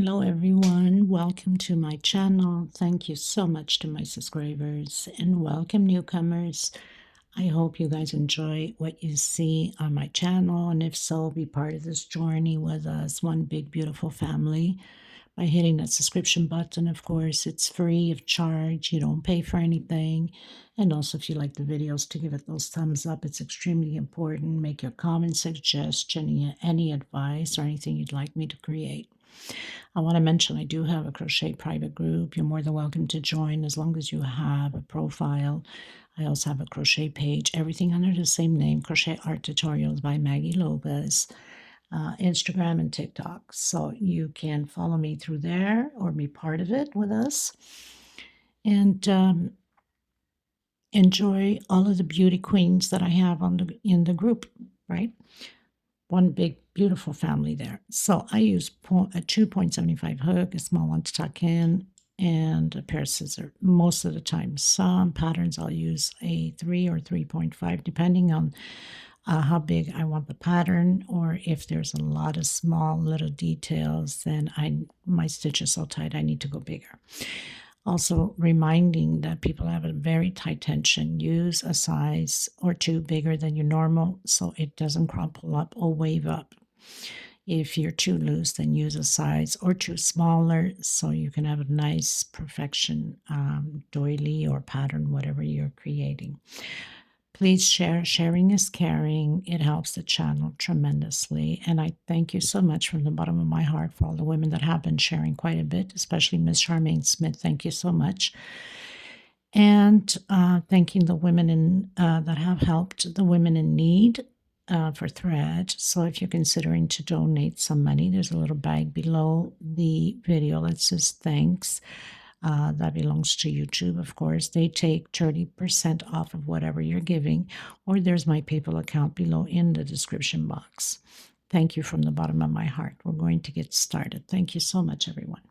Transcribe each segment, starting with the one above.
Hello everyone, welcome to my channel. Thank you so much to my subscribers and welcome newcomers. I hope you guys enjoy what you see on my channel, and if so, be part of this journey with us, one big beautiful family, by hitting that subscription button. Of course, it's free of charge. You don't pay for anything. And also, if you like the videos, to give it those thumbs up. It's extremely important. Make your comment, suggestion, any advice or anything you'd like me to create. I want to mention I do have a crochet private group. You're more than welcome to join as long as you have a profile. I also have a crochet page, everything under the same name, Crochet Art Tutorials by Maggie Lopez, Instagram and TikTok. So you can follow me through there or be part of it with us. And enjoy all of the beauty queens that I have in the group, right? One big beautiful family there. So I use a 2.75 hook, a small one to tuck in, and a pair of scissors most of the time. Some patterns I'll use a 3 or 3.5 depending on how big I want the pattern, or if there's a lot of small little details, then my stitch is so tight I need to go bigger. Also reminding that people have a very tight tension, use a size or two bigger than your normal so it doesn't crumple up or wave up. If you're too loose, then use a size or two smaller so you can have a nice perfection doily or pattern, whatever you're creating. Please share. Sharing is caring. It helps the channel tremendously. And I thank you so much from the bottom of my heart for all the women that have been sharing quite a bit, especially Miss Charmaine Smith. Thank you so much. And thanking the women that have helped the women in need for thread. So if you're considering to donate some money, there's a little bag below the video that says thanks. That belongs to YouTube, of course. They take 30% off of whatever you're giving, or there's my PayPal account below in the description box. Thank you from the bottom of my heart. We're going to get started. Thank you so much, everyone.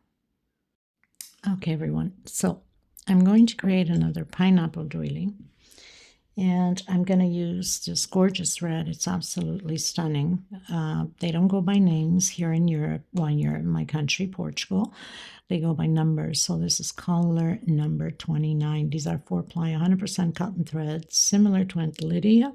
Okay, everyone. So I'm going to create another pineapple doily, and I'm going to use this gorgeous thread. It's absolutely stunning. They don't go by names here in Europe. Well, you're in my country, Portugal. They go by numbers. So this is color number 29. These are 4-ply, 100% cotton threads, similar to Aunt Lydia.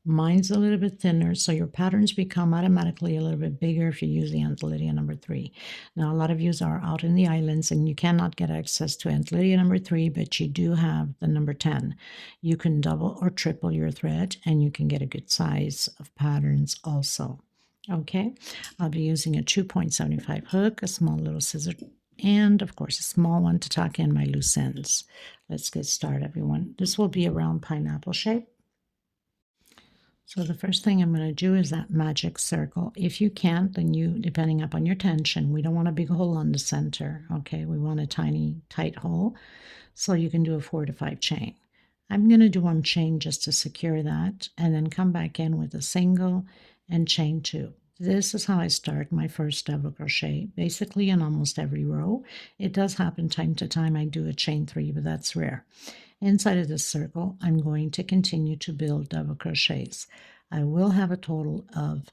Mine's a little bit thinner, so your patterns become automatically a little bit bigger if you use the Aunt Lydia number 3. Now, a lot of you are out in the islands and you cannot get access to Aunt Lydia number 3, but you do have the number 10. You can double or triple your thread and you can get a good size of patterns also. Okay, I'll be using a 2.75 hook, a small little scissor, and of course a small one to tuck in my loose ends. Let's get started, everyone. This will be a round pineapple shape. So the first thing I'm going to do is that magic circle. If you can't, then you, depending upon your tension, we don't want a big hole on the center, okay? We want a tiny, tight hole. So you can do a 4 to 5 chain. I'm going to do 1 chain just to secure that, and then come back in with a single and chain 2. This is how I start my first double crochet, basically in almost every row. It does happen time to time I do a chain 3, but that's rare. Inside of this circle, I'm going to continue to build double crochets. I will have a total of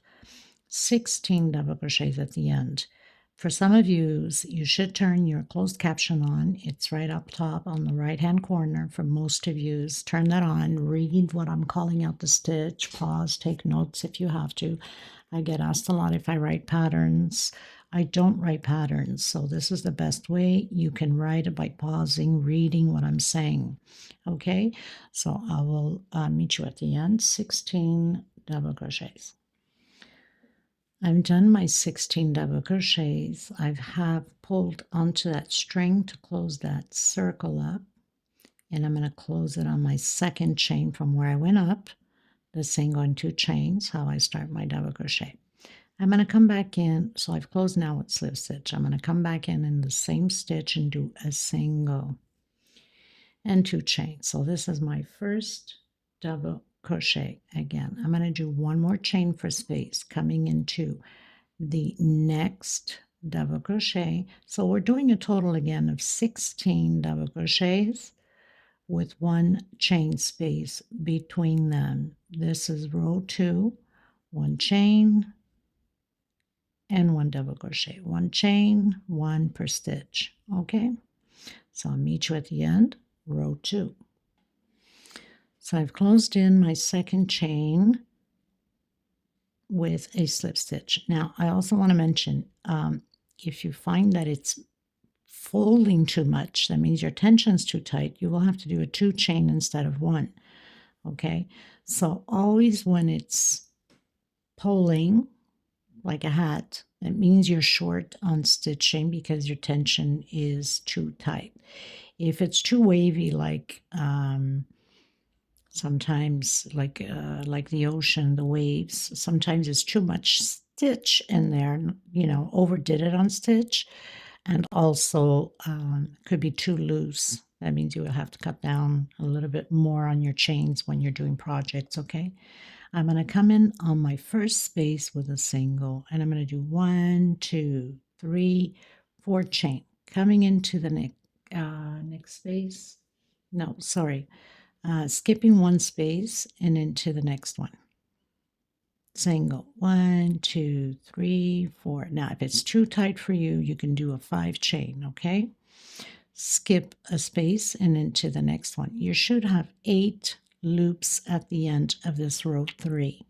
16 double crochets at the end. For some of you, you should turn your closed caption on. It's right up top on the right-hand corner. For most of you, turn that on. Read what I'm calling out the stitch. Pause, take notes if you have to. I get asked a lot if I write patterns. I don't write patterns, so this is the best way. You can write it by pausing, reading what I'm saying. Okay, so I will meet you at the end. 16 double crochets. I've done my 16 double crochets. I have pulled onto that string to close that circle up, and I'm going to close it on my second chain from where I went up. The same going 2 chains, how I start my double crochet. I'm going to come back in, so I've closed now with slip stitch. I'm going to come back in the same stitch and do a single and 2 chains. So this is my first double crochet. Again, I'm going to do 1 more chain for space coming into the next double crochet. So we're doing a total again of 16 double crochets with 1 chain space between them. This is row 2, 1 chain, and 1 double crochet, 1 chain, 1 per stitch. Okay, so I'll meet you at the end, row 2. So I've closed in my second chain with a slip stitch. Now I also want to mention, if you find that it's folding too much, that means your tension's too tight, you will have to do a 2 chain instead of 1. Okay, so always when it's pulling like a hat, it means you're short on stitching because your tension is too tight. If it's too wavy, like sometimes like the ocean, the waves, sometimes it's too much stitch in there, you know, overdid it on stitch, and also could be too loose. That means you will have to cut down a little bit more on your chains when you're doing projects. Okay, I'm going to come in on my first space with a single, and I'm going to do 1, 2, 3, 4 chain, coming into the next space. No, sorry, skipping 1 space and into the next one. Single, 1, 2, 3, 4. Now, if it's too tight for you, you can do a 5 chain, okay? Skip a space and into the next one. You should have 8 loops at the end of this row 3.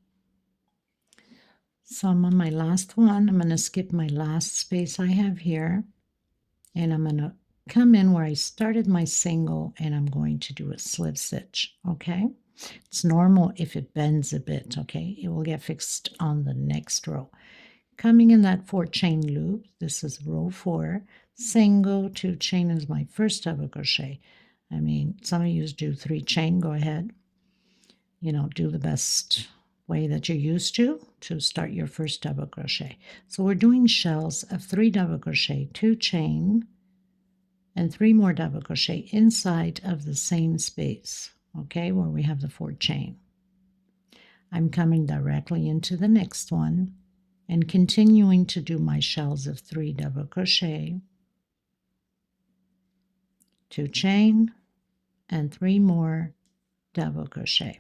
So I'm on my last one. I'm going to skip my last space I have here, and I'm going to come in where I started my single, and I'm going to do a slip stitch, okay? It's normal if it bends a bit, okay? It will get fixed on the next row. Coming in that 4 chain loop, this is row 4, single, 2 chain is my first double crochet. I mean, some of you do 3 chain, go ahead. You know, do the best way that you're used to start your first double crochet. So we're doing shells of 3 double crochet, 2 chain, and 3 more double crochet inside of the same space, okay, where we have the 4 chain. I'm coming directly into the next one and continuing to do my shells of 3 double crochet, 2 chain, and 3 more double crochet.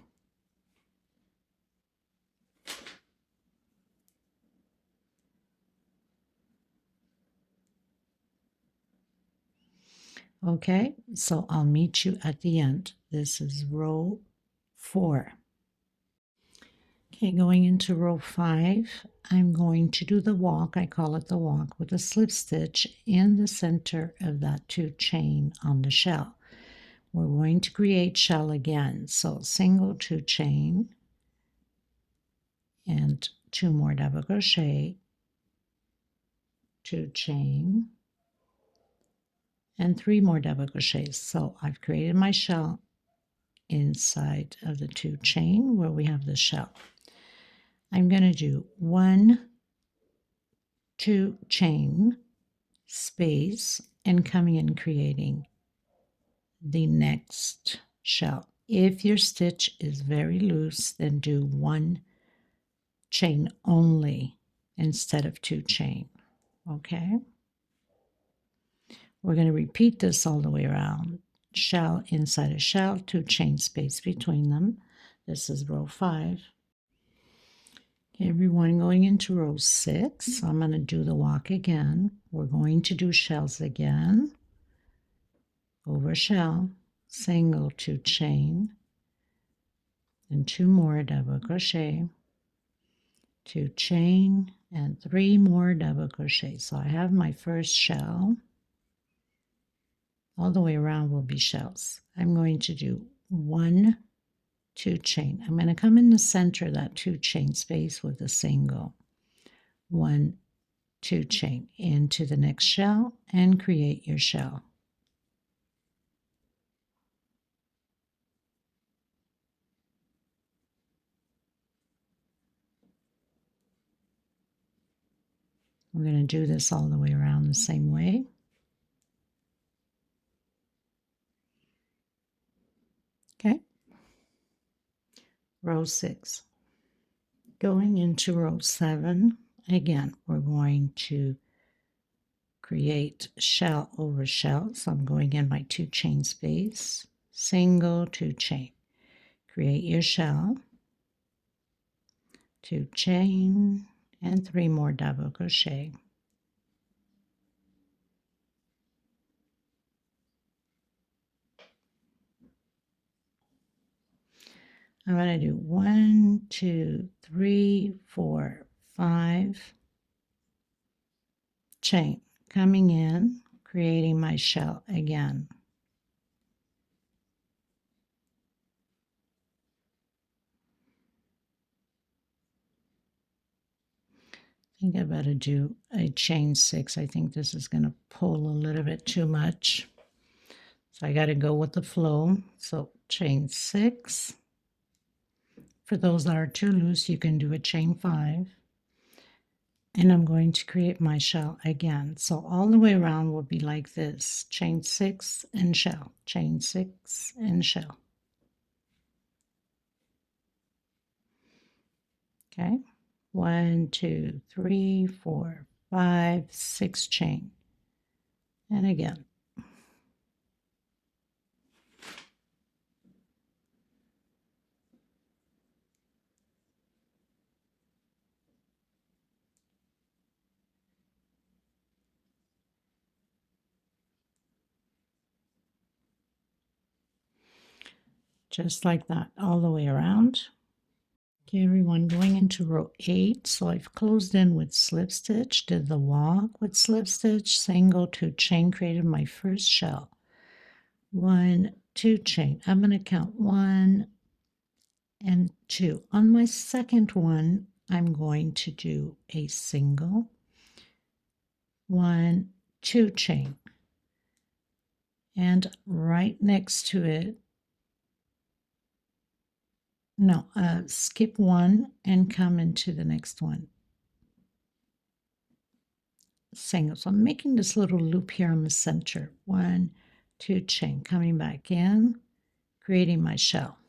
Okay, so I'll meet you at the end. This is row 4. Okay, going into row 5, I'm going to do the walk. I call it the walk with a slip stitch in the center of that 2 chain on the shell. We're going to create shell again. So single, 2 chain, and 2 more double crochet, 2 chain, and 3 more double crochets. So I've created my shell inside of the 2 chain where we have the shell. I'm going to do 1, 2 chain, space, and coming in creating the next shell. If your stitch is very loose, then do 1 chain only instead of 2 chain. Okay, we're going to repeat this all the way around. Shell inside a shell, 2 chain, space between them. This is row 5. Okay, everyone, going into row 6, so I'm going to do the walk again. We're going to do shells again. Over shell, single, 2 chain, and 2 more double crochet, 2 chain, and 3 more double crochet. So I have my first shell. All the way around will be shells. I'm going to do 1, 2 chain. I'm going to come in the center of that 2 chain space with a single. 1, 2 chain into the next shell and create your shell. I'm going to do this all the way around the same way. Okay. Row 6. Going into row 7, again, we're going to create shell over shell. So I'm going in my 2 chain space, single, 2 chain. Create your shell, 2 chain, and 3 more double crochet. I'm going to do 1, 2, 3, 4, 5 chain, coming in, creating my shell again. I think I better do a chain 6. I think this is going to pull a little bit too much. So I got to go with the flow. So chain 6. For those that are too loose, you can do a chain 5. And I'm going to create my shell again. So all the way around will be like this. Chain 6 and shell. Chain 6 and shell. Okay. 1, 2, 3, 4, 5, 6 chain. And again. Just like that, all the way around. Okay, everyone, going into row 8. So I've closed in with slip stitch, did the walk with slip stitch, single, 2 chain, created my first shell. 1, 2 chain. I'm going to count 1 and 2. On my second one, I'm going to do a single, 1, 2 chain. And right next to it, no, skip 1 and come into the next one. Single. So I'm making this little loop here in the center. 1, 2 chain, coming back in, creating my shell.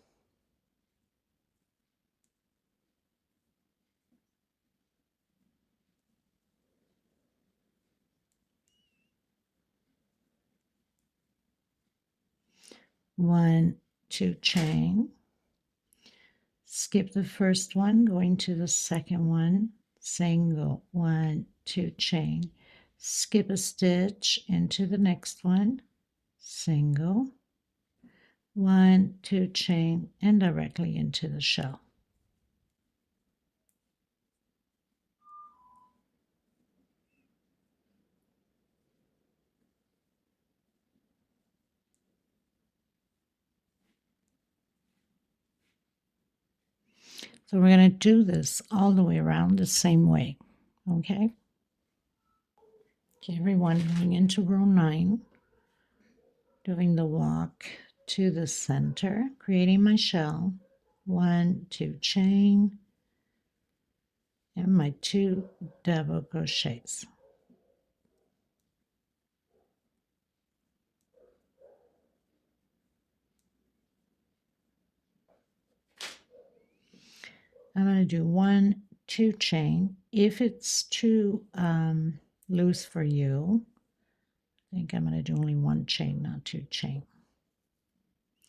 One, 2 chain, skip the first one, going to the second one, single, 1, 2 chain, skip a stitch into the next one, single, 1, 2 chain, and directly into the shell. So we're going to do this all the way around the same way, okay? Okay, everyone, going into row 9, doing the walk to the center, creating my shell, 1, 2 chain, and my 2 double crochets. I'm going to do 1, 2 chain. If it's too loose for you, I think I'm going to do only 1 chain, not 2 chain.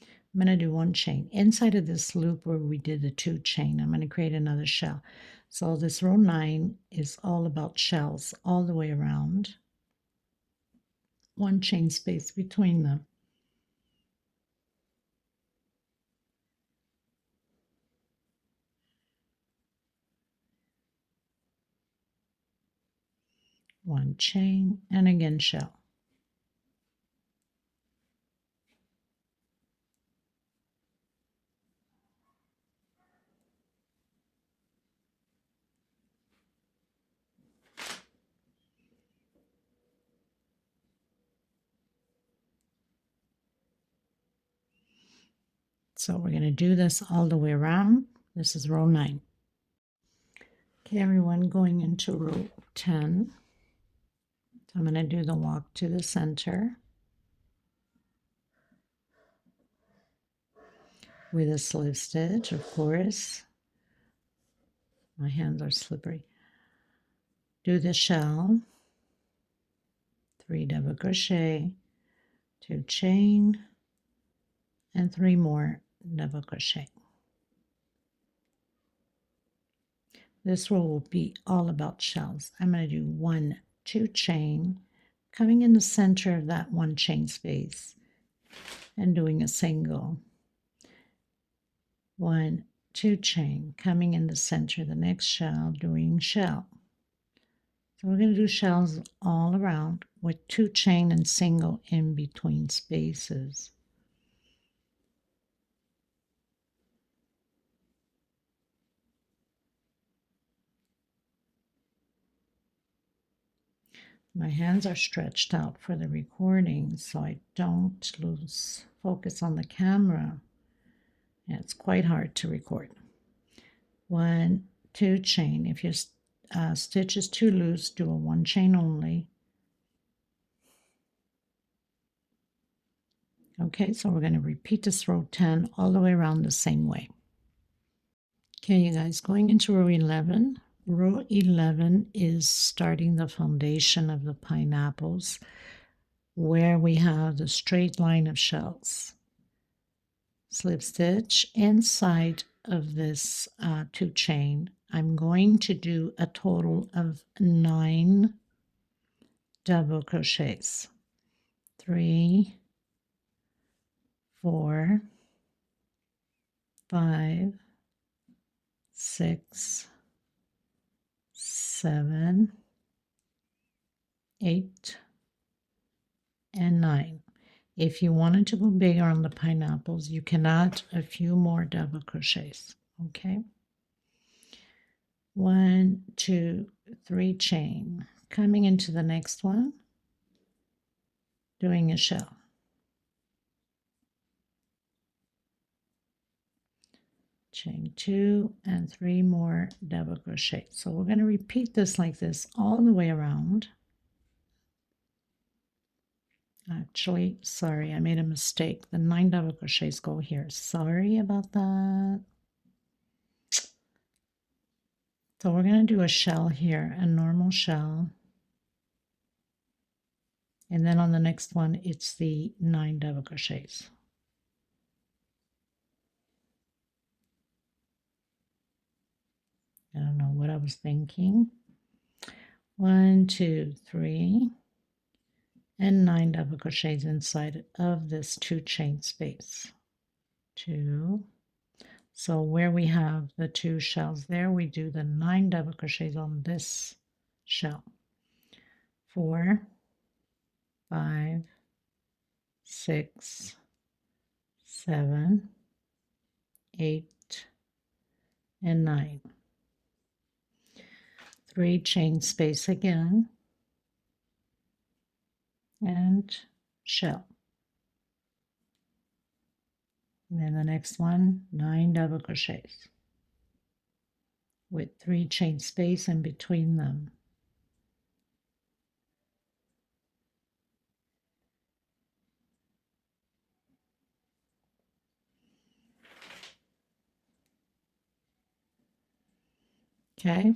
I'm going to do 1 chain. Inside of this loop where we did the 2 chain, I'm going to create another shell. So this row 9 is all about shells all the way around. 1 chain space between them. One chain, and again shell. So we're going to do this all the way around. This is row 9. Okay, everyone, going into row 10. So I'm going to do the walk to the center with a slip stitch, of course. My hands are slippery. Do the shell, 3 double crochet, 2 chain, and 3 more double crochet. This row will be all about shells. I'm going to do 1, 2 chain, coming in the center of that 1 chain space and doing a single. 1, 2 chain, coming in the center of the next shell, doing shell. So we're going to do shells all around with 2 chain and single in between spaces. My hands are stretched out for the recording so I don't lose focus on the camera. And it's quite hard to record. 1, 2 chain. If your stitch is too loose, do a 1 chain only. Okay, so we're going to repeat this row 10 all the way around the same way. Okay, you guys, going into row 11. Row 11 is starting the foundation of the pineapples where we have the straight line of shells. Slip stitch inside of this 2 chain. I'm going to do a total of 9 double crochets. 3, 4, 5, 6, 7, 8, and 9. If you wanted to go bigger on the pineapples, you can add a few more double crochets. Okay. 1, 2, 3 chain. Coming into the next one, doing a shell. Chain 2 and 3 more double crochet. So we're going to repeat this like this all the way around. Actually, sorry, I made a mistake. The 9 double crochets go here. Sorry about that. So we're going to do a shell here, a normal shell. And then on the next one, it's the 9 double crochets. I don't know what I was thinking. 1, 2, 3, and 9 double crochets inside of this 2 chain space. 2. So where we have the 2 shells there, we do the 9 double crochets on this shell. 4, 5, 6, 7, 8, and 9. 3 chain space again, and shell. And then the next one, 9 double crochets with 3 chain space in between them. Okay,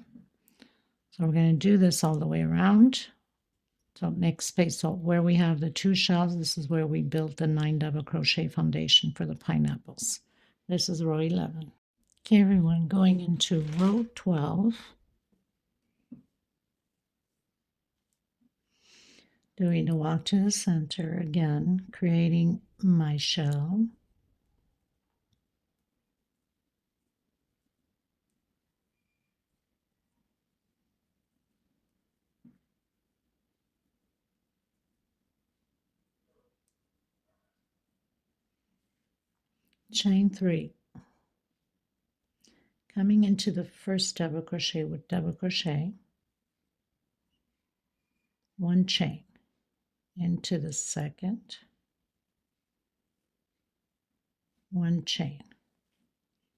so we're going to do this all the way around. So next space, so where we have the 2 shells, this is where we built the 9 double crochet foundation for the pineapples. This is row 11. Okay, everyone, going into row 12. Doing a walk to the center again, creating my shell. Chain 3. Coming into the first double crochet with double crochet, 1 chain, into the second, 1 chain.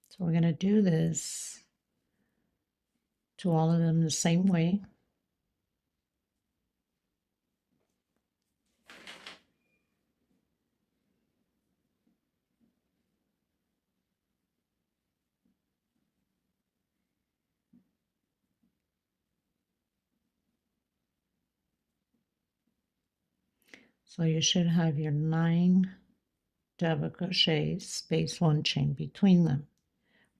So we're going to do this to all of them the same way. So you should have your 9 double crochets, space 1 chain between them.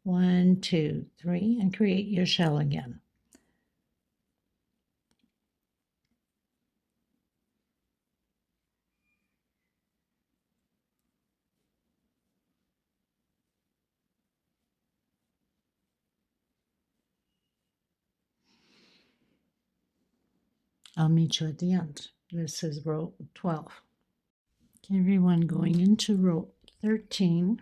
1, 2, 3, and create your shell again. I'll meet you at the end. This is row 12. Okay, everyone, going into row 13.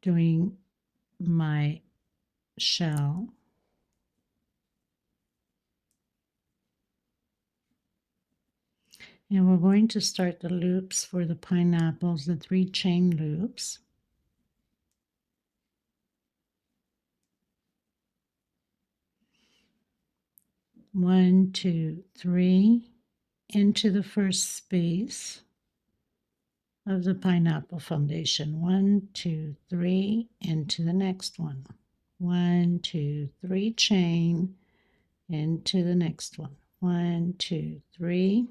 Doing my shell. And we're going to start the loops for the pineapples, the 3 chain loops. One, two, three, into the first space of the pineapple foundation. 1, 2, 3, into the next one. 1, 2, 3, chain, into the next one. 1, 2, 3.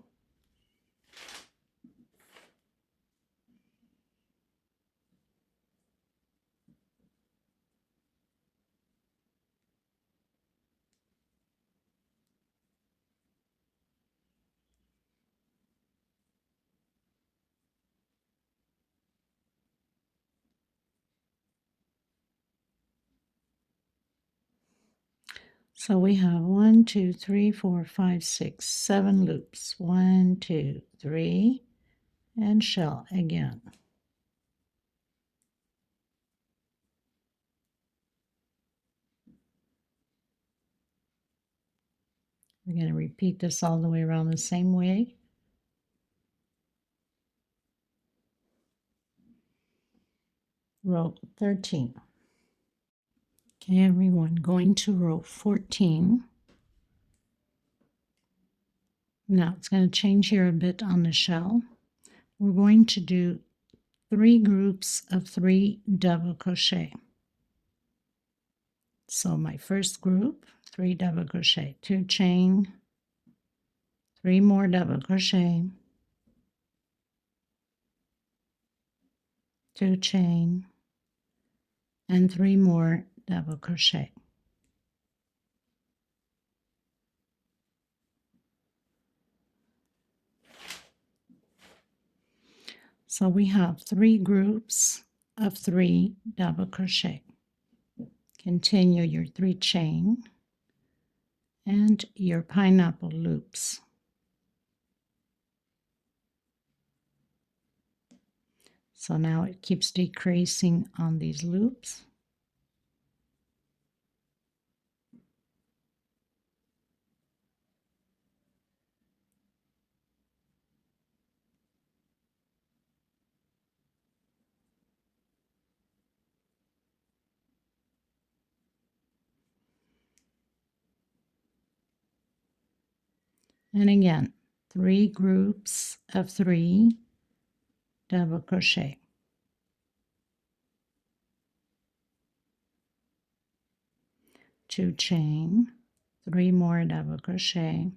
So we have 1, 2, 3, 4, 5, 6, 7 loops. 1, 2, 3, and shell again. We're going to repeat this all the way around the same way. Row 13. Okay, everyone, going to row 14. Now it's going to change here a bit on the shell. We're going to do 3 groups of 3 double crochet. So my first group, 3 double crochet, 2 chain, 3 more double crochet, 2 chain, and 3 more double crochet. So we have 3 groups of 3 double crochet. Continue your 3 chain and your pineapple loops. So now it keeps decreasing on these loops. And again, 3 groups of 3 double crochet. 2 chain, 3 more double crochet,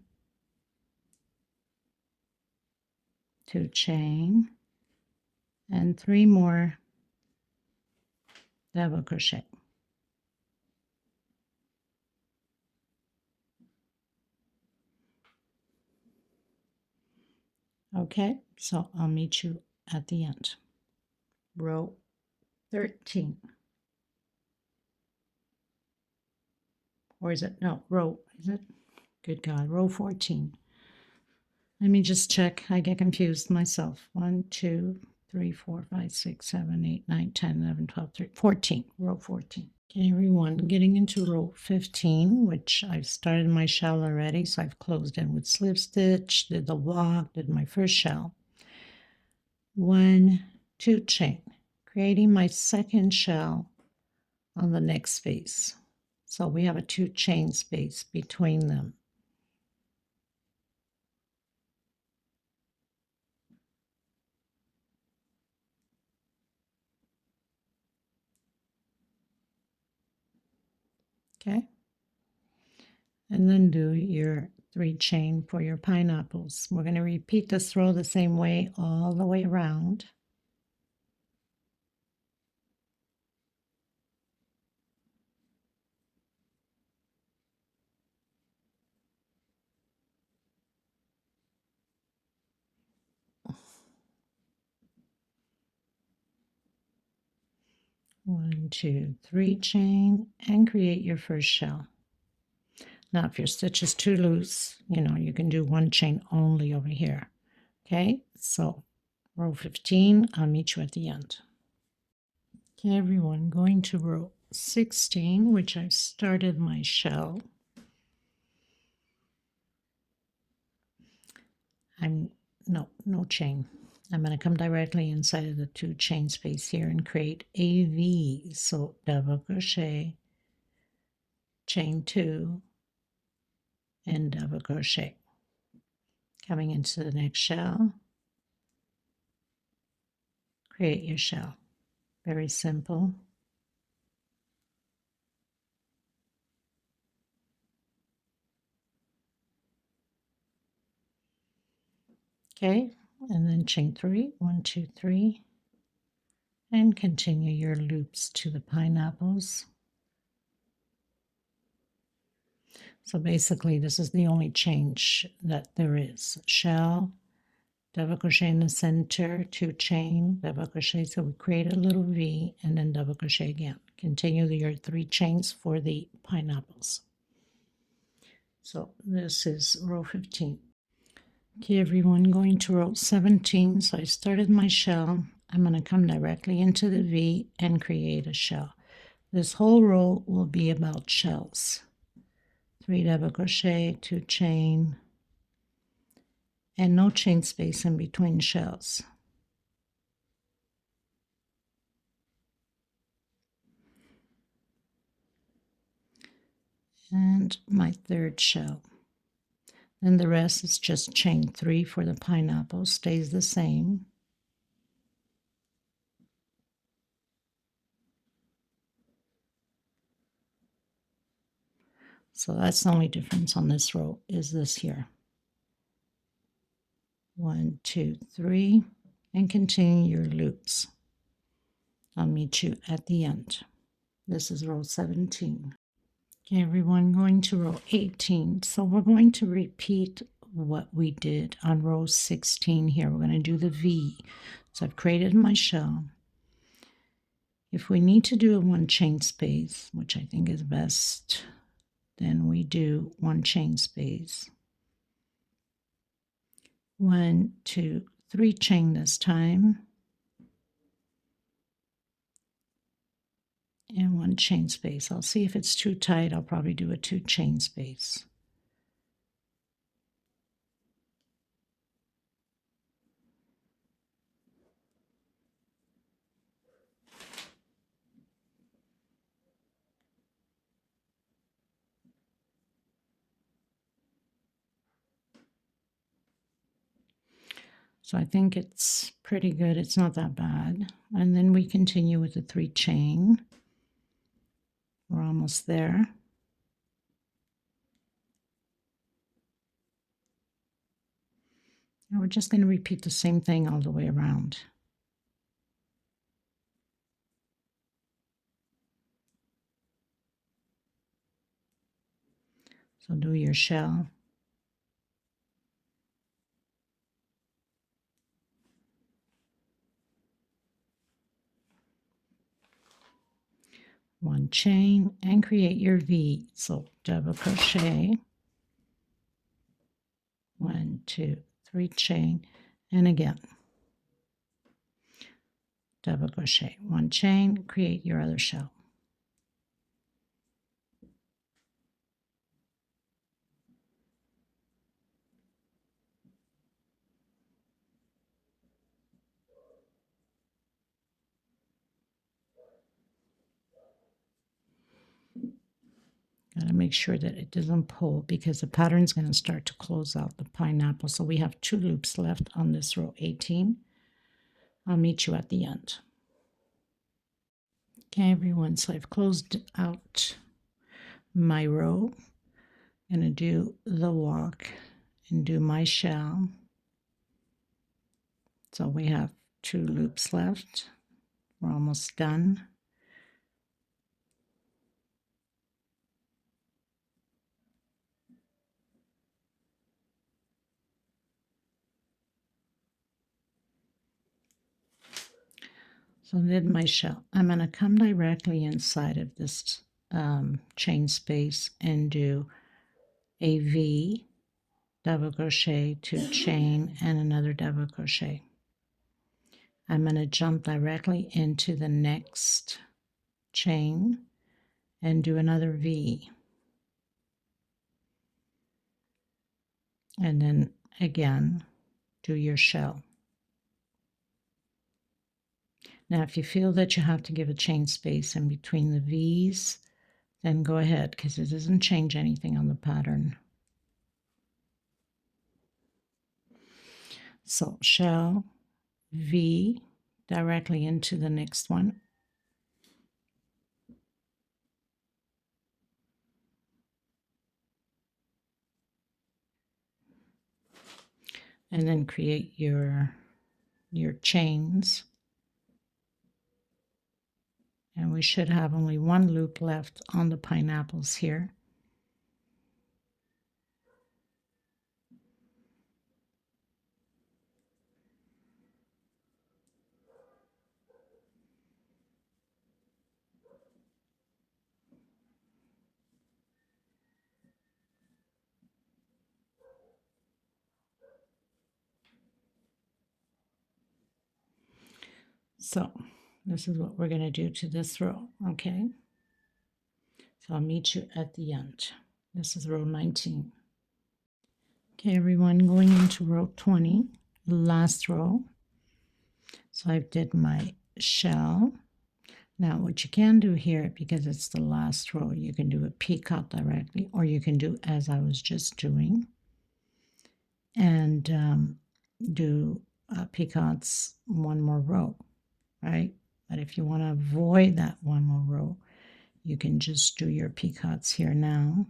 2 chain, and 3 more double crochet. Okay, so I'll meet you at the end. Row 13. Or is it? No, row, is it? Good God, row 14. Let me just check. I get confused myself. 1, 2, 3, 4, 5, 6, 7, 8, 9, 10, 11, 12, 13, 14. Row 14. Okay, everyone, getting into row 15, which I've started my shell already. So I've closed in with slip stitch, did the walk, did my first shell. 1, 2 chain, creating my second shell on the next space. So we have a 2 chain space between them. Okay, and then do your 3 chain for your pineapples. We're going to repeat this row the same way all the way around. One, two, 3 chain and create your first shell. Now, if your stitch is too loose, you can do 1 chain only over here. Okay, so row 15, I'll meet you at the end. Okay, everyone, going to row 16, which I've started my shell. No chain. I'm going to come directly inside of the 2 chain space here and create a V. So double crochet, chain 2, and double crochet. Coming into the next shell, create your shell. Very simple. Okay, and then chain 3, 1, 2, 3, and continue your loops to the pineapples. So basically, this is the only change that there is. Shell, double crochet in the center, 2 chain, double crochet, so we create a little V, and then double crochet again. Continue your 3 chains for the pineapples. So this is row 15. Okay, everyone, going to row 17. So I started my shell. I'm going to come directly into the V and create a shell. This whole row will be about shells. 3 double crochet, 2 chain, and no chain space in between shells. And my 3rd shell. Then the rest is just chain 3 for the pineapple, stays the same. So that's the only difference on this row is this here. 1, 2, 3, and continue your loops. I'll meet you at the end. This is row 17. Okay, everyone, going to row 18. So we're going to repeat what we did on row 16 here. We're going to do the V. So I've created my shell. If we need to do a 1 chain space, which I think is best, then we do 1 chain space. 1, 2, 3 chain this time. And 1 chain space. I'll see if it's too tight. I'll probably do a 2 chain space. So I think it's pretty good. It's not that bad. And then we continue with the 3 chain. We're almost there. And we're just going to repeat the same thing all the way around. So do your shell. One chain and create your V. So double crochet, 1, 2, 3 chain, and again double crochet, 1 chain, create your other shell. Got to make sure that it doesn't pull because the pattern is going to start to close out the pineapple. So we have 2 loops left on this row 18. I'll meet you at the end. Okay, everyone, so I've closed out my row I'm going to do the walk and do my shell. So we have 2 loops left. We're almost done. So I did my shell. I'm going to come directly inside of this chain space and do a V, double crochet, 2 chain, and another double crochet. I'm going to jump directly into the next chain and do another V. And then again, do your shell. Now, if you feel that you have to give a chain space in between the V's, then go ahead, because it doesn't change anything on the pattern. So shell, V, directly into the next one. And then create your chains. And we should have only 1 loop left on the pineapples here. So this is what we're going to do to this row, okay? So I'll meet you at the end. This is row 19. Okay, everyone, going into row 20, last row. So I did my shell. Now what you can do here, because it's the last row, you can do a peacock directly, or you can do as I was just doing, and do peacocks 1 more row, right? But if you want to avoid that 1 more row, you can just do your peacocks here now,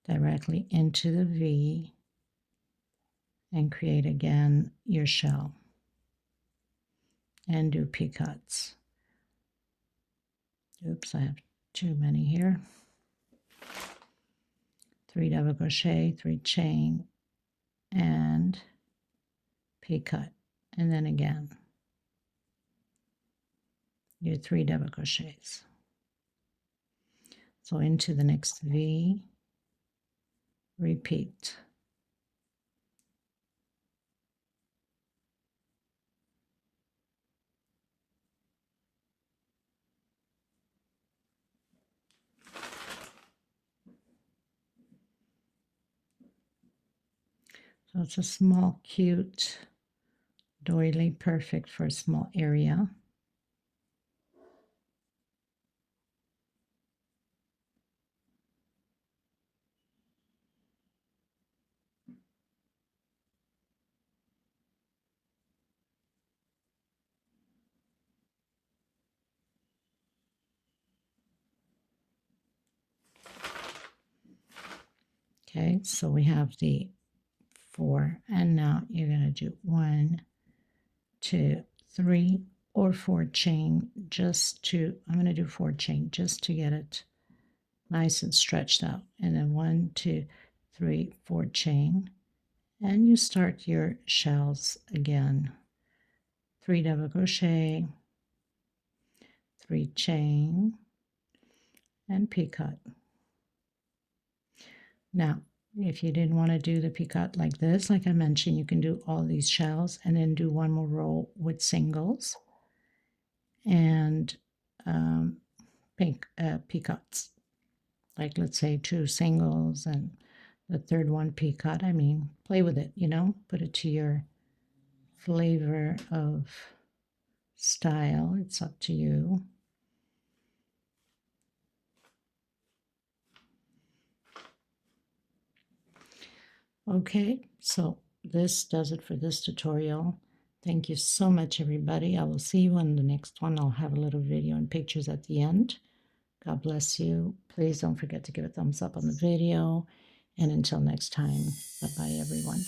directly into the V, and create again your shell and do peacocks. Oops, I have too many here. 3 double crochet, 3 chain, and peacock, and then again your 3 double crochets. So into the next V, repeat. So it's a small, cute doily, perfect for a small area. Okay, so we have the 4, and now you're going to do 1, 2, 3, or 4 chain, just to, I'm going to do 4 chain just to get it nice and stretched out, and then 1, 2, 3, 4 chain, and you start your shells again. 3 double crochet, 3 chain, and peacock. Now, if you didn't want to do the peacock like this, like I mentioned, you can do all these shells and then do 1 more row with singles and peacocks. Like, let's say 2 singles and the 3rd one peacock. I mean, play with it, you know, put it to your flavor of style. It's up to you. Okay, so this does it for this tutorial. Thank you so much, everybody. I will see you in the next one. I'll have a little video and pictures at the end. God bless you. Please don't forget to give a thumbs up on the video. And until next time, bye-bye, everyone.